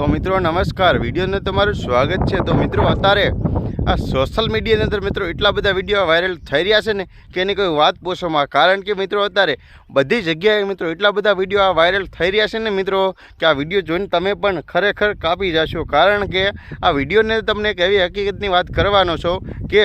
તો મિત્રો નમસ્કાર, વિડીયોને તમારું સ્વાગત છે। તો મિત્રો અત્યારે આ સોશિયલ મીડિયાની અંદર મિત્રો એટલા બધા વિડીયો વાયરલ થઈ રહ્યા છે ને કે એની કોઈ વાત પૂછોમાં। કારણ કે મિત્રો અત્યારે બધી જગ્યાએ મિત્રો એટલા બધા વિડીયો આ વાયરલ થઈ રહ્યા છે ને મિત્રો કે આ વિડીયો જોઈને તમે પણ ખરેખર કાપી જશો। કારણ કે આ વિડીયોને તમને એક એવી હકીકતની વાત કરવાનો છો કે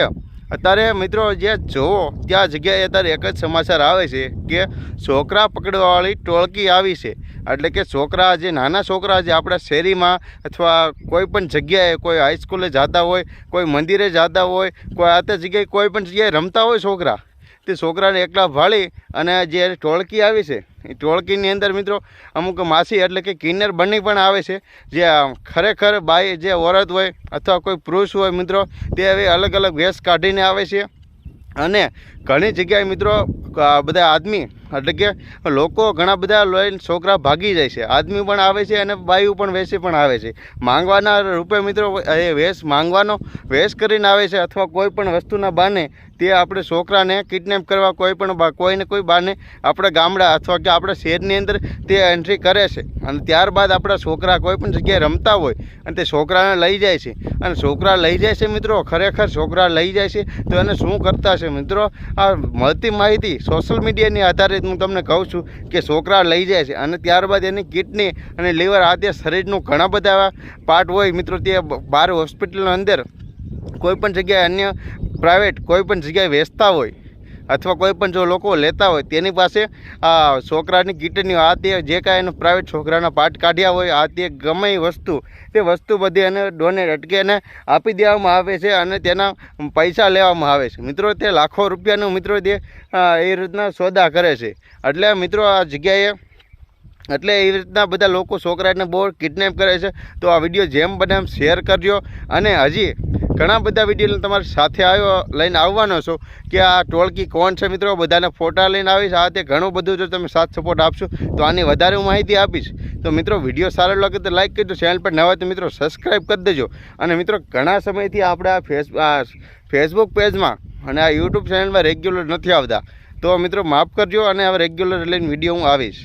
અત્યારે મિત્રો જે જોવો ત્યાં જગ્યાએ અત્યારે એક જ સમાચાર આવે છે કે છોકરા પકડવાવાળી ટોળકી આવી છે। એટલે કે છોકરા જે નાના છોકરા જે આપણા શહેરીમાં અથવા કોઈ પણ જગ્યાએ કોઈ હાઈસ્કૂલે જતા હોય, કોઈ મંદિરે જતા હોય, કોઈ આ તે જગ્યાએ કોઈ પણ જગ્યાએ રમતા હોય છોકરા, તે છોકરાને એકલા ભાળી અને જે ટોળકી આવી છે એ ટોળકીની અંદર મિત્રો અમુક માસી એટલે કે કિન્નર બની પણ આવે છે। જે ખરેખર બાઈ જે ઓરત હોય અથવા કોઈ પુરુષ હોય મિત્રો તે હવે અલગ અલગ વેશ કાઢીને આવે છે। અને ઘણી જગ્યાએ મિત્રો બધા આદમી એટલે કે લોકો ઘણા બધા લઈને છોકરા ભાગી જાય છે। આદમી પણ આવે છે અને બાઈઓ પણ વેસી પણ આવે છે માંગવાના રૂપે મિત્રો। એ વેશ માંગવાનો વેશ કરીને આવે છે અથવા કોઈ પણ વસ્તુના બહાને તે આપણે છોકરાને કિડનેપ કરવા કોઈને કોઈ બહાને આપણા ગામડા અથવા કે આપણા શહેરની અંદર તે એન્ટ્રી કરે છે। અને ત્યારબાદ આપણા છોકરા કોઈ પણ જગ્યાએ રમતા હોય અને તે છોકરાને લઈ જાય છે। અને છોકરા લઈ જાય છે મિત્રો, ખરેખર છોકરા લઈ જાય છે તો એને શું કરતા છે મિત્રો? આ મળતી માહિતી સોશિયલ મીડિયાની આધારે હું તમને કહું છું કે છોકરા લઈ જાય છે અને ત્યારબાદ એની કિડની અને લીવર આ તે શરીરનું ઘણા બધા એવા પાર્ટ હોય મિત્રો તે બહાર હોસ્પિટલની અંદર કોઈ પણ જગ્યાએ અન્ય પ્રાઇવેટ કોઈ પણ જગ્યાએ વેચતા હોય અથવા કોઈ પણ જો લોકો લેતા હોય તેની પાસે આ છોકરાની કિડની આ તે જે કાંઈ એનું પ્રાઇવેટ છોકરાના પાર્ટ કાઢ્યા હોય આ તે ગમે એ વસ્તુ તે વસ્તુ બધી એને ડોનેટ અટકે એને આપી દેવામાં આવે છે અને તેના પૈસા લેવામાં આવે છે મિત્રો। તે લાખો રૂપિયાનું મિત્રો તે એ રીતના સોદા કરે છે। એટલે મિત્રો આ જગ્યાએ એટલે એ રીતના બધા લોકો છોકરાને બહુ કિડનેપ કરે છે। તો આ વિડીયો જેમ બને એમ શેર કરજો અને હજી ઘણા બધા વિડીયો તમારી સાથે લઈને આવવાનો છો કે આ ટોળકી કોણ છે મિત્રો, બધાના ફોટા લઈને આવીશ। આ તે ઘણું બધું જો તમે સાથ સપોર્ટ આપશો તો આની વધારે હું માહિતી આપીશ। તો મિત્રો વિડીયો સારો લાગે તો લાઈક કરજો, ચેનલ પર નવા તો મિત્રો સબસ્ક્રાઈબ કરી દેજો। અને મિત્રો ઘણા સમયથી આપણે આ ફેસબુક પેજમાં અને આ યુટ્યુબ ચેનલમાં રેગ્યુલર નથી આવતા, તો મિત્રો માફ કરજો અને હવે રેગ્યુલર લઈને વિડીયો હું આવીશ।